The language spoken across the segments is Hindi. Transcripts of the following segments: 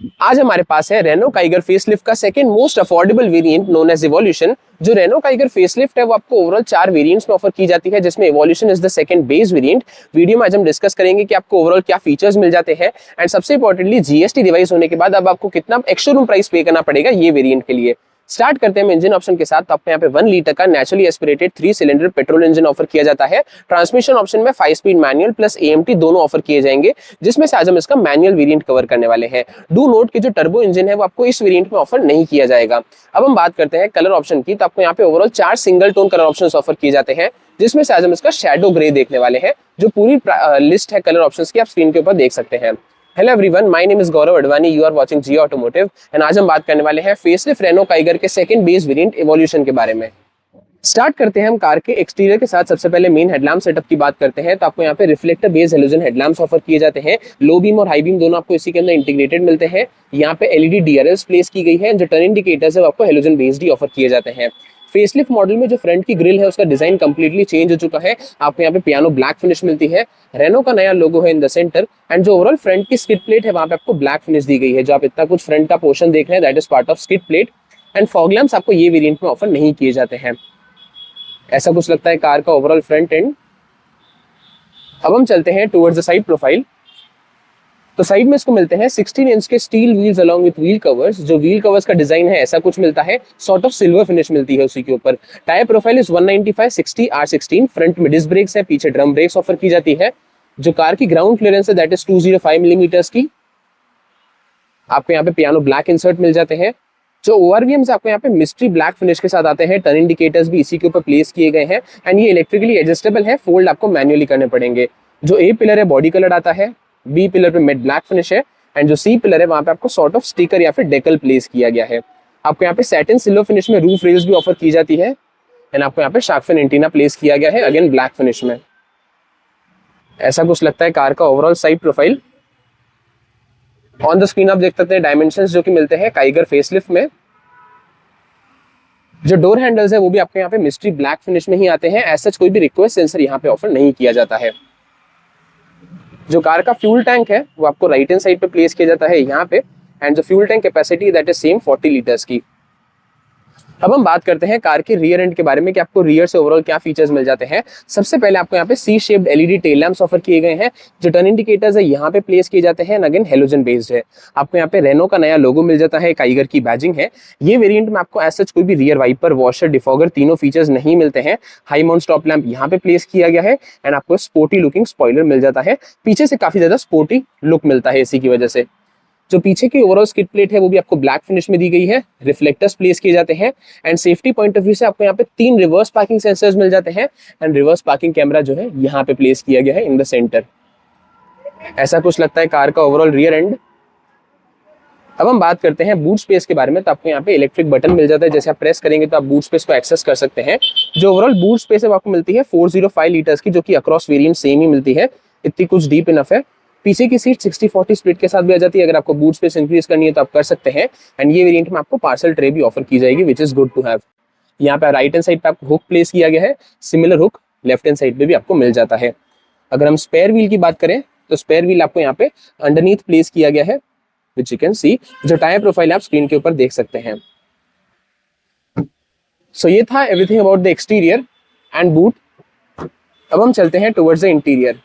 आज हमारे पास है रेनो काइगर फेसलिफ्ट का second most affordable variant known as evolution. जो रेनो काइगर फेसलिफ्ट है वो आपको ओवरऑल 4 वेरिएंट्स में ऑफर की जाती है, जिसमें evolution is the second base variant. Video में आज हम डिस्कस करेंगे कि आपको ओवरऑल क्या फीचर्स मिल जाते हैं एंड सबसे इंपॉर्टेंटली जीएसटी रिवाइज होने के बाद अब आपको कितना एक्स-शोरूम प्राइस पे करना पड़ेगा ये वेरिएंट के लिए। स्टार्ट करते हैं इंजन ऑप्शन के साथ। तो आपको यहाँ पे 1 लीटर का naturally aspirated 3 cylinder petrol engine offer किया जाता है। ट्रांसमिशन ऑप्शन में 5 स्पीड मैनुअल प्लस एएमटी दोनों ऑफर किए जाएंगे, जिसमें से आज हम इसका मैनुअल वेरिएंट कवर करने वाले हैं। डू नोट कि जो टर्बो इंजन है वो आपको इस वेरिएंट में ऑफर नहीं किया जाएगा। अब हम बात करते हैं कलर ऑप्शन की। तो आपको यहाँ पे overall 4 single tone colour options offer किए जाते हैं, जिसमें से आज हम इसका शैडो ग्रे देखने वाले हैं। जो पूरी लिस्ट है कलर ऑप्शंस की आप स्क्रीन के ऊपर देख सकते हैं। Hello everyone, my name is Gaurav Advani, you are watching Jio automotive and आज हम बात करने वाले हैं फेसलिफ्ट रेनो काइगर के सेकंड बेस वेरिएंट इवोल्यूशन के बारे में। स्टार्ट करते हैं हम कार के एक्सटीरियर के साथ। सबसे पहले मेन हेडलैम्प सेटअप की बात करते हैं। तो आपको यहाँ पे reflector based halogen headlamps offer किए जाते हैं। लो बीम और हाई बीम दोनों आपको इसी के अंदर इंटीग्रेटेड मिलते हैं। यहाँ पे एलईडी डीआरएल्स प्लेस की गई है। जो टर्न इंडिकेटर्स है वो आपको हेलोजन बेस्ड ही ऑफर किए जाते हैं। फेसलिफ्ट मॉडल में जो फ्रंट की ग्रिल है उसका डिजाइन कंप्लीटली चेंज हो चुका है। आपको यहाँ पे पियानो ब्लैक फिनिश मिलती है। रेनो का नया लोगो है इन द सेंटर एंड जो ओवरऑल फ्रंट की स्किड प्लेट है वहां पे आपको ब्लैक फिनिश दी गई है। जो आप इतना कुछ फ्रंट का पोर्शन देख रहे हैं that is part of skid plate and fog lamps आपको ये वेरिएंट में ऑफर नहीं किए जाते हैं। ऐसा कुछ लगता है कार का ओवरऑल फ्रंट एंड। अब हम चलते हैं टुवर्ड्स द साइड प्रोफाइल। तो साइड में इसको मिलते हैं 16 इंच के steel wheels along with wheel covers. जो व्हील कवर्स का डिजाइन है ऐसा कुछ मिलता है, सॉर्ट ऑफ सिल्वर फिनिश मिलती है उसी के ऊपर। Tyre profile is 195/60 R16। Front में डिस्क ब्रेक्स है, पीछे ड्रम ब्रेक्स ऑफर की जाती है। जो कार की ग्राउंड क्लियरेंस है दैट इज 205 मिलीमीटर्स की। आपको यहाँ पे पियानो ब्लैक इंसर्ट मिल जाते हैं। जो ओआरवीएम्स आपको यहाँ पे मिस्ट्री ब्लैक फिनिश के साथ आते हैं। टर्न इंडिकेटर्स भी इसी के ऊपर प्लेस किए गए हैं एंड ये इलेक्ट्रिकली एडजस्टेबल है, फोल्ड आपको मैन्युअली करने पड़ेंगे। जो ए पिलर है बॉडी कलर आता है, बी पिलर पे मेट ब्लैक फिनिश है एंड जो सी पिलर है वहां पे आपको सॉर्ट ऑफ स्टिकर या फिर डेकल प्लेस किया गया है। आपको यहाँ पे सैटिन सिल्वर फिनिश में रूफ रेल्स भी ऑफर की जाती है एंड आपको यहाँ पे शार्क फिन एंटीना प्लेस किया गया है, अगेन ब्लैक फिनिश में। ऐसा कुछ लगता है कार का overall side profile. On the screen आप देख सकते हैं डायमेंशंस जो कि मिलते हैं काइगर फेसलिफ्ट में। जो डोर हैंडल्स है वो भी आपके यहाँ पे मिस्ट्री ब्लैक फिनिश में ही आते हैं। ऐसा कोई भी रिक्वेस्ट सेंसर यहाँ पे ऑफर नहीं किया जाता है। जो कार का फ्यूल टैंक है वो आपको राइट हैंड साइड पे प्लेस किया जाता है यहाँ पे एंड जो fuel tank capacity that is same 40 litres की। अब हम बात करते हैं कार के रियर एंड के बारे में कि आपको रियर से ओवरऑल क्या फीचर्स मिल जाते हैं। सबसे पहले आपको यहाँ पे C shaped LED tail lamps offer किए गए हैं। जो टर्न इंडिकेटर्स है यहाँ पे प्लेस किए जाते हैं, अगेन हेलोजन बेस्ड है। आपको यहाँ पे रेनो का नया लोगो मिल जाता है, काइगर की बैजिंग है। ये वेरिएंट में आपको एज सच कोई भी रियर वाइपर, वॉशर, डिफॉगर तीनों फीचर्स नहीं मिलते हैं। हाई माउंट स्टॉप लैंप यहाँ पे प्लेस किया गया है एंड आपको स्पोर्टी लुकिंग स्पॉइलर मिल जाता है। पीछे से काफी ज्यादा स्पोर्टी लुक मिलता है इसी की वजह से। जो पीछे की ओवरऑल स्किड प्लेट है वो भी आपको ब्लैक फिनिश में दी गई है। रिफ्लेक्टर्स प्लेस किए जाते हैं and safety point of view से आपको यहाँ पे 3 रिवर्स पार्किंग सेंसर्स मिल जाते हैं एंड रिवर्स पार्किंग कैमरा जो है यहाँ पे प्लेस किया गया है इन द सेंटर। ऐसा कुछ लगता है कार का ओवरऑल रियर एंड। अब हम बात करते हैं बूट स्पेस के बारे में। तो आपको यहाँ पे इलेक्ट्रिक बटन मिल जाता है, जैसे आप प्रेस करेंगे तो आप बूट स्पेस को एक्सेस कर सकते हैं। जो ओवरऑल बूट स्पेस है वो आपको मिलती है 405 लीटर्स की, जो कि अक्रॉस वेरिएंट सेम ही मिलती है। इतनी कुछ डीप इनफ है। पीछे की सीट 60-40 स्प्लिट के साथ भी आ जाती है। अगर आपको बूट स्पेस इंक्रीज करनी है तो आप कर सकते हैं एंड ये वेरिएंट में आपको पार्सल ट्रे भी ऑफर की जाएगी, which is good to have. यहाँ पे राइट हैंड साइड पे आपको हुक प्लेस किया गया है, similar hook left hand side पे भी आपको मिल जाता है। अगर हम स्पेयर व्हील की बात करें तो स्पेयर व्हील आपको यहाँ पे अंडरनीथ प्लेस किया गया है, विच यू कैन सी। जो टायर प्रोफाइल आप स्क्रीन के ऊपर देख सकते हैं। सो ये था everything about the exterior and boot. अब हम चलते हैं टुवर्ड्स द इंटीरियर।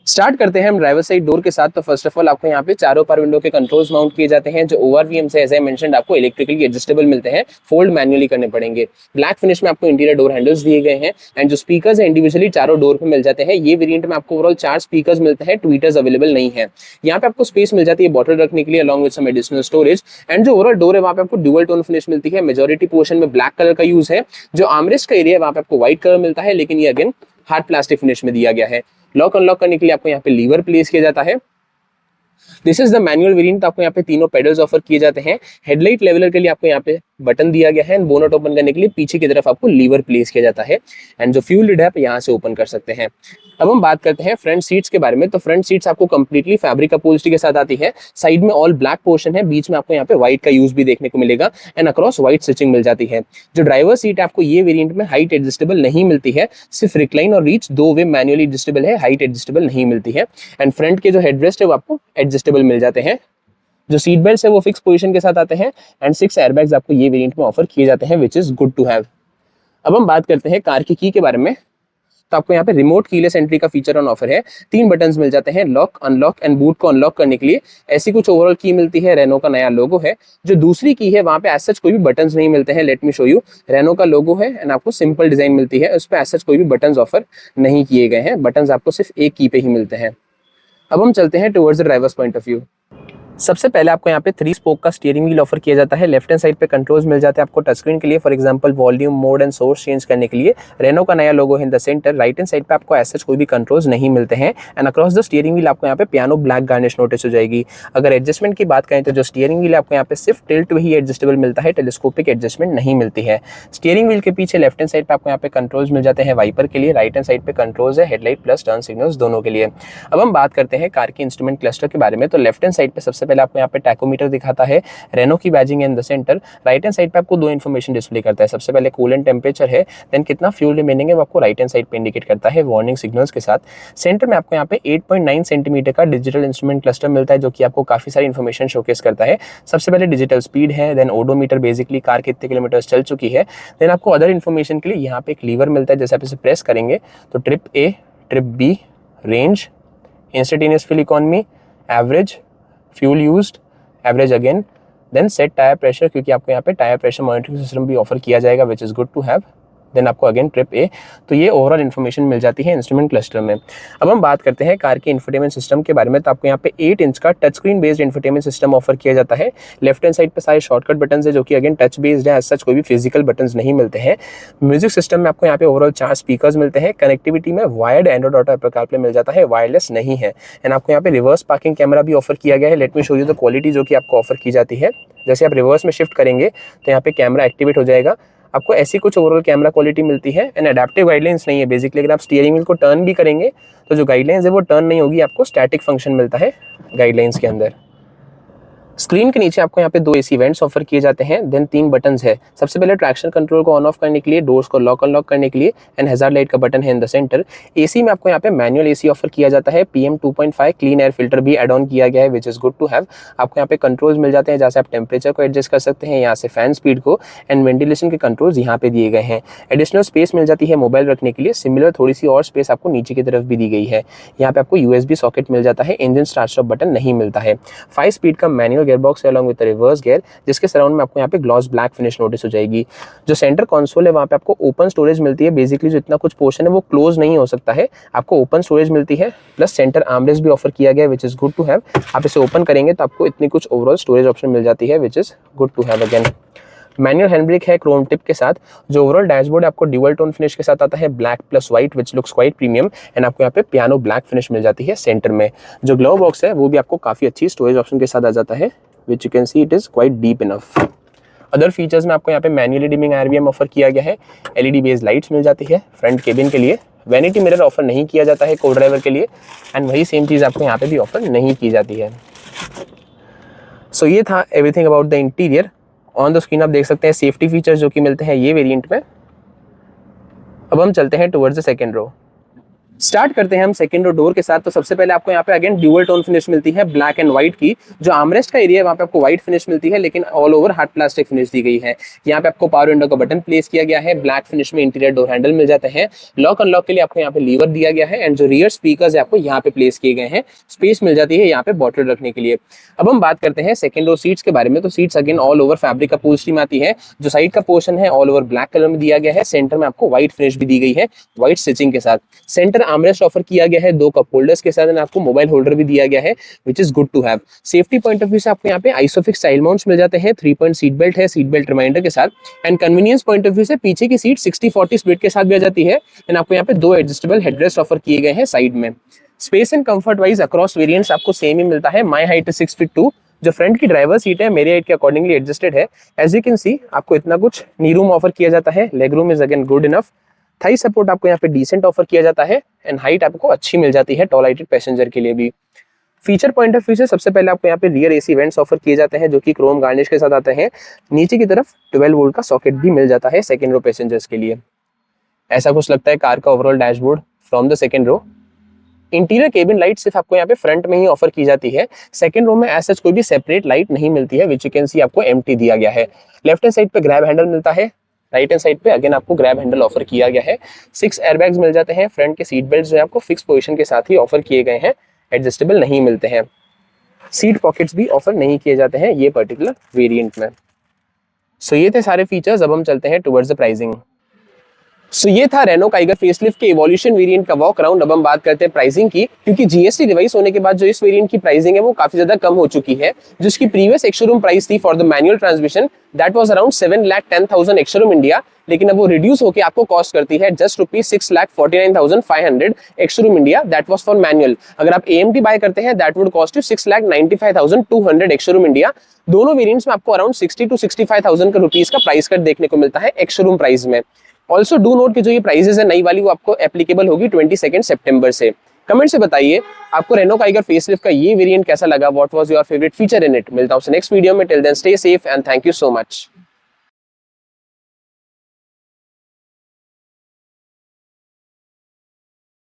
स्टार्ट करते हैं हम ड्राइवर साइड डोर के साथ। तो फर्स्ट ऑफ ऑल आपको यहाँ पे चारों पावर विंडो के कंट्रोल्स माउंट किए जाते हैं। जो ओआरवीएम्स है एज आई मेंशन्ड आपको इलेक्ट्रिकली एडजस्टेबल मिलते हैं, फोल्ड मैन्युअली करने पड़ेंगे। ब्लैक फिनिश में आपको इंटीरियर डोर हैंडल्स दिए गए हैं एंड जो स्पीकर्स है इंडिविजुअली चारों डोर पे मिल जाते हैं। ये वेरिएंट में आपको ओवरऑल 4 स्पीकर्स मिलते हैं, ट्वीटर्स अवेलेबल नहीं है। यहाँ पे आपको स्पेस मिल जाती है बॉटल रखने के लिए along with some additional storage and जो ओवरऑल डोर है वहाँ पे आपको ड्यूअल टोन फिनिश मिलती है। मेजॉरिटी पोर्शन में ब्लैक कलर का यूज है। जो आर्मरेस्ट का एरिया है वहाँ पे आपको व्हाइट कलर मिलता है, लेकिन ये अगेन हार्ड प्लास्टिक फिनिश में दिया गया है। लॉक अनलॉक करने के लिए आपको यहाँ पे लीवर प्लेस किया जाता है। This is the manual variant. आपको यहाँ पे तीनों पेडल्स ऑफर किए जाते हैं। हेडलाइट लेवलर के लिए आपको यहाँ पे बटन दिया गया है एंड बोनट ओपन करने के लिए पीछे की तरफ आपको लीवर प्लेस किया जाता है एंड जो फ्यूल लिड है आप यहाँ से ओपन कर सकते हैं। अब हम बात करते हैं फ्रंट सीट्स के बारे में। तो फ्रंट सीट्स आपको कंप्लीटली फैब्रिक अपहोल्स्ट्री के साथ आती है। साइड में ऑल ब्लैक पोर्शन है, बीच में आपको यहाँ पे व्हाइट का यूज भी देखने को मिलेगा एंड अक्रॉस व्हाइट स्टिचिंग मिल जाती है। जो ड्राइवर सीट आपको ये वेरिएंट में हाइट एडजस्टेबल नहीं मिलती है, सिर्फ रिक्लाइन और रीच 2 वे मैनुअली एडजस्टेबल है, हाइट एडजस्टेबल नहीं मिलती है एंड फ्रंट के जो हेडरेस्ट है वो आपको एडजस्टेबल मिल जाते हैं। जो सीट बेल्ट है वो फिक्स पोजीशन के साथ आते हैं एंड 6 एयरबैग्स आपको ये वेरिएंट में ऑफर किए जाते हैं which is good to have. अब हम बात करते हैं कार की के बारे में। तो आपको यहाँ पे रिमोट कीलेस एंट्री का फीचर ऑन ऑफर है। 3 बटन्स मिल जाते हैं लॉक, अनलॉक एंड बूट को अनलॉक करने के लिए। ऐसी कुछ ओवरऑल की मिलती है। रेनो का नया लोगो है। जो दूसरी की है वहाँ पे एज सच कोई भी बटन्स नहीं मिलते हैं। Let me show you. Renault का लोगो है एंड आपको सिंपल डिजाइन मिलती है। उस पर एज सच कोई भी बटन्स ऑफर नहीं किए गए हैं। बटन्स आपको सिर्फ एक की पे ही मिलते हैं। अब हम चलते हैं towards the drivers point of view. सबसे पहले आपको यहाँ पे 3 स्पोक का स्टीयरिंग व्हील ऑफर किया जाता है। लेफ्ट हैंड साइड पे कंट्रोल्स मिल जाते हैं आपको टच स्क्रीन के लिए, for example volume, mode and source change करने के लिए। रेनो का नया लोगो है in the centre. Right hand side पे आपको ऐसा कोई भी कंट्रोल्स नहीं मिलते हैं and across the steering wheel आपको यहाँ पे पियानो ब्लैक गार्निश नोटिस हो जाएगी। अगर एडजस्टमेंट की बात करें तो जो स्टीयरिंग व्हील आपको यहाँ पे सिर्फ टिल्ट ही एडजस्टेबल मिलता है, टेलीस्कोपिक एडजस्टमेंट नहीं मिलती है। स्टीयरिंग व्हील के पीछे लेफ्ट हैंड साइड पे आपको यहाँ पे कंट्रोल्स मिल जाते हैं वाइपर के लिए। राइट हैंड साइड पे कंट्रोल्स है हेडलाइट प्लस टर्न सिग्नल्स दोनों के लिए। अब हम बात करते हैं कार की इंस्ट्रूमेंट क्लस्टर के बारे में। तो लेफ्ट हैंड साइड पे सबसे पहले आपको यहाँ पे टैकोमीटर दिखाता है, रेनो की badging in the centre. Right hand side पे आपको 2 इन्फॉर्मेशन डिस्प्ले करता है। सबसे पहले कूलेंट टेम्परेचर है, देन कितना फ्यूल रिमेनिंग है वो आपको राइट हैंड साइड पे इंडिकेट करता है वार्निंग सिग्नल्स के साथ। सेंटर में आपको यहाँ पे 8.9 सेंटीमीटर का डिजिटल इंस्ट्रूमेंट क्लस्टर मिलता है जो कि आपको काफी सारी इन्फॉर्मेशन शोकेस करता है। सबसे पहले डिजिटल स्पीड है, देन ओडोमीटर बेसिकली कार कितने किलोमीटर चल चुकी है। देन आपको अदर इन्फॉर्मेशन के लिए यहाँ पे एक लीवर मिलता है। जैसे आप इसे प्रेस करेंगे तो trip A, trip B, range, instantaneous fuel economy, average, fuel used, average again, then set tyre pressure, क्योंकि आपको यहाँ पे टायर प्रेशर मॉनिटरिंग सिस्टम भी ऑफर किया जाएगा which is good to have. Then आपको अगेन ट्रिप ए। तो ये ओवरऑल इन्फॉर्मेशन मिल जाती है इंस्ट्रूमेंट क्लस्टर में। अब हम बात करते हैं कार के इंफोटेनमेंट सिस्टम के बारे में। तो आपको यहाँ पे 8 इंच का touch screen based infotainment system offer किया जाता है। लेफ्ट हैंड साइड पे सारे शॉर्टकट बटन है जो कि अगेन टच बेस्ड है, सच कोई भी फिजिकल बटन नहीं मिलते हैं। म्यूजिक सिस्टम में आपको यहाँ पे ओवरऑल 4 स्पीकर्स मिलते हैं। कनेक्टिविटी में wired Android Auto Apple CarPlay मिल जाता है, वायरलेस नहीं है। एंड आपको यहाँ पे रिवर्स पार्किंग कैमरा भी ऑफर किया गया है। Let me show you the quality जो कि आपको ऑफर की जाती है। जैसे आप रिवर्स में शिफ्ट करेंगे तो यहाँ पे कैमरा एक्टिवेट हो जाएगा। आपको ऐसी कुछ ओवरऑल कैमरा क्वालिटी मिलती है एंड एडेप्टिव गाइडलाइंस नहीं है। बेसिकली अगर आप स्टीयरिंग व्हील को टर्न भी करेंगे तो जो गाइडलाइंस है वो टर्न नहीं होगी, आपको स्टैटिक फंक्शन मिलता है गाइडलाइंस के अंदर। स्क्रीन के नीचे आपको यहाँ पे 2 एसी वेंट्स ऑफर किए जाते हैं। देन 3 बटन्स है। सबसे पहले ट्रैक्शन कंट्रोल को ऑन ऑफ करने के लिए, डोर्स को लॉक अनलॉक करने के लिए एंड हैजार्ड लाइट का बटन है इन द सेंटर। एसी में आपको यहाँ पे मैनुअल एसी ऑफर किया जाता है। PM 2.5 क्लीन एयर फिल्टर भी एड ऑन किया गया है which is good to have. आपको यहाँ पे कंट्रोल्स मिल जाते हैं जहाँ से आप टेम्परेचर को एडजस्ट कर सकते हैं, यहाँ से फैन स्पीड को एंड वेंटिलेशन के कंट्रोल्स यहाँ पे दिए गए हैं। एडिशनल स्पेस मिल जाती है मोबाइल रखने के लिए। सिमिलर थोड़ी सी और स्पेस आपको नीचे की तरफ भी दी गई है। यहाँ पे आपको USB सॉकेट मिल जाता है। इंजन स्टार्ट स्टॉप बटन नहीं मिलता है। 5 स्पीड का मैनुअल गियरबॉक्स है अलॉन्ग विद रिवर्स गियर, जिसके सराउंड में आपको यहाँ पे ग्लॉस ब्लैक फिनिश नोटिस हो जाएगी। जो सेंटर कंसोल है वहाँ पे आपको ओपन स्टोरेज मिलती है। बेसिकली जो इतना कुछ पोर्शन है वो क्लोज नहीं हो सकता है, आपको ओपन स्टोरेज मिलती है। प्लस सेंटर आर्मरेस्ट भी ऑफर किया गया है which is good to have. आप इसे ओपन करेंगे तो आपको इतनी कुछ ओवरऑल स्टोरेज ऑप्शन मिल जाती है which is good to have again. Manual hand brake है क्रोम टिप के साथ। जो ओवरऑल डैशबोर्ड आपको ड्यूअल टोन फिनिश के साथ आता है, black plus white which looks quite premium and आपको यहाँ पे पियानो ब्लैक फिनिश मिल जाती है सेंटर में। जो ग्लव बॉक्स है वो भी आपको काफी अच्छी स्टोरेज ऑप्शन के साथ आ जाता है which you can see it is quite deep enough। Other features में आपको यहाँ पे मैन्युअली डिमिंग RVM ऑफर किया गया है। LED बेस्ड लाइट्स मिल जाती है फ्रंट केबिन के लिए। वैनिटी मिरर ऑफर नहीं किया जाता है को ड्राइवर के लिए एंड वही सेम चीज़ आपको यहाँ पे भी ऑफर नहीं की जाती है। सो ये था everything about the interior. On the screen आप देख सकते हैं सेफ्टी फीचर्स जो कि मिलते हैं ये वेरिएंट में। अब हम चलते हैं towards the second row. Start करते हैं हम सेकंड रो डोर के साथ। तो सबसे पहले आपको यहाँ पे अगेन ड्यूअल टोन फिनिश मिलती है ब्लैक एंड व्हाइट की। जो आर्मरेस्ट का एरिया है वहाँ पे आपको व्हाइट फिनिश मिलती है लेकिन all over hard plastic finish दी गई है। यहाँ पे आपको पावर विंडो का बटन प्लेस किया गया है। ब्लैक फिनिश में इंटीरियर डोर हैंडल मिल जाते हैं। लॉक अनलॉक के लिए आपको यहाँ पे लीवर दिया गया है एंड जो रियर स्पीकर्स है आपको यहाँ पे प्लेस किए गए हैं। स्पेस मिल जाती है यहाँ पे बॉटल रखने के लिए। अब हम बात करते हैं सेकंड रो सीट्स के बारे में। तो seats again all over fabric upholstery में आती है। जो साइड का पोर्शन है ऑल ओवर ब्लैक कलर में दिया गया है। सेंटर में आपको व्हाइट फिनिश भी दी गई है व्हाइट स्टिचिंग के साथ। सेंटर आर्मरेस्ट ऑफर किया गया है 2 कप होल्डर्स के साथ एंड आपको मोबाइल होल्डर भी दिया गया है which is good to have. Safety point of view से आपको यहाँ पे आइसोफिक्स साइड माउंट्स मिल जाते हैं। 3 पॉइंट सीट बेल्ट है, सीट बेल्ट रिमाइंडर के साथ and convenience point of view से पीछे की सीट 60-40 स्प्लिट के साथ भी आ जाती है एंड आपको यहाँ पे 2 एडजस्टेबल हेडरेस्ट ऑफर किए गए हैं साइड में। Space and comfort wise across variants आपको सेम ही मिलता है। My height 6 feet 2। जो फ्रंट की ड्राइवर सीट है मेरी हाइट के अकॉर्डिंगली एडजस्टेड है। एज यू कैन सी आपको इतना कुछ नी रूम ऑफर किया जाता है। Leg room is again good enough. Thai support आपको यहाँ पे डिसेंट ऑफर किया जाता है एंड हाइट आपको अच्छी मिल जाती है टॉल हाइटेड पैसेंजर के लिए भी। फीचर पॉइंट ऑफ व्यू से सबसे पहले आपको यहाँ पे रियर AC वेंट्स ऑफर किए जाते हैं जो कि क्रोम गार्निश के साथ आते हैं। नीचे की तरफ 12 वोल्ट का सॉकेट भी मिल जाता है सेकंड रो पैसेंजर्स के लिए। ऐसा कुछ लगता है कार का overall dashboard from the second row. Interior cabin light सिर्फ आपको यहाँ पे फ्रंट में ही ऑफर की जाती है। सेकंड रो में ऐसा कोई भी सेपरेट लाइट नहीं मिलती है, विच यू कैन सी आपको एम्प्टी दिया गया है। लेफ्ट हैंड साइड पे ग्रैब हैंडल मिलता है, राइट हैंड साइड पे अगेन आपको ग्रैब हैंडल ऑफर किया गया है। 6 एयरबैग्स मिल जाते हैं। फ्रंट के सीट बेल्ट जो है आपको फिक्स पोजीशन के साथ ही ऑफर किए गए हैं, एडजस्टेबल नहीं मिलते हैं। सीट पॉकेट्स भी ऑफर नहीं किए जाते हैं ये पर्टिकुलर वेरिएंट में। सो ये थे सारे फीचर्स। अब हम चलते हैं टुवर्ड्स द प्राइसिंग। सो ये था रेनो काइगर फेसलिफ्ट के इवोल्यूशन वेरिएंट का वॉक अराउंड। अब हम बात करते हैं प्राइसिंग की, क्योंकि जीएसटी रिवाइज होने के बाद जो इस वेरिएंट की प्राइसिंग है वो काफी ज्यादा कम हो चुकी है। जिसकी प्रीवियस एक्स-शोरूम प्राइस थी for the manual transmission that was around 7,10,000 ex-showroom India, लेकिन अब वो रिड्यूस होकर आपको कॉस्ट करती है just ₹6,49,500 ex-showroom India, that was for manual. अगर आप एएमटी बाय करते हैं that would cost you 6,95,200 ex-showroom India. दोनों वेरिएंट्स में आपको अराउंड 60 to 65,000 का रुपीस का प्राइस कट देखने को मिलता है एक्स-शोरूम प्राइस में। ऑल्सो डू नोट कि जो ये प्राइसेस है नई वाली वो आपको एप्लीकेबल होगी 22 सितंबर से। कमेंट से बताइए आपको रेनो काइगर फेसलिफ्ट का ये वेरिएंट कैसा लगा, what was your favourite feature in it. मिलता हूं नेक्स्ट वीडियो में, till then stay safe and thank you so much.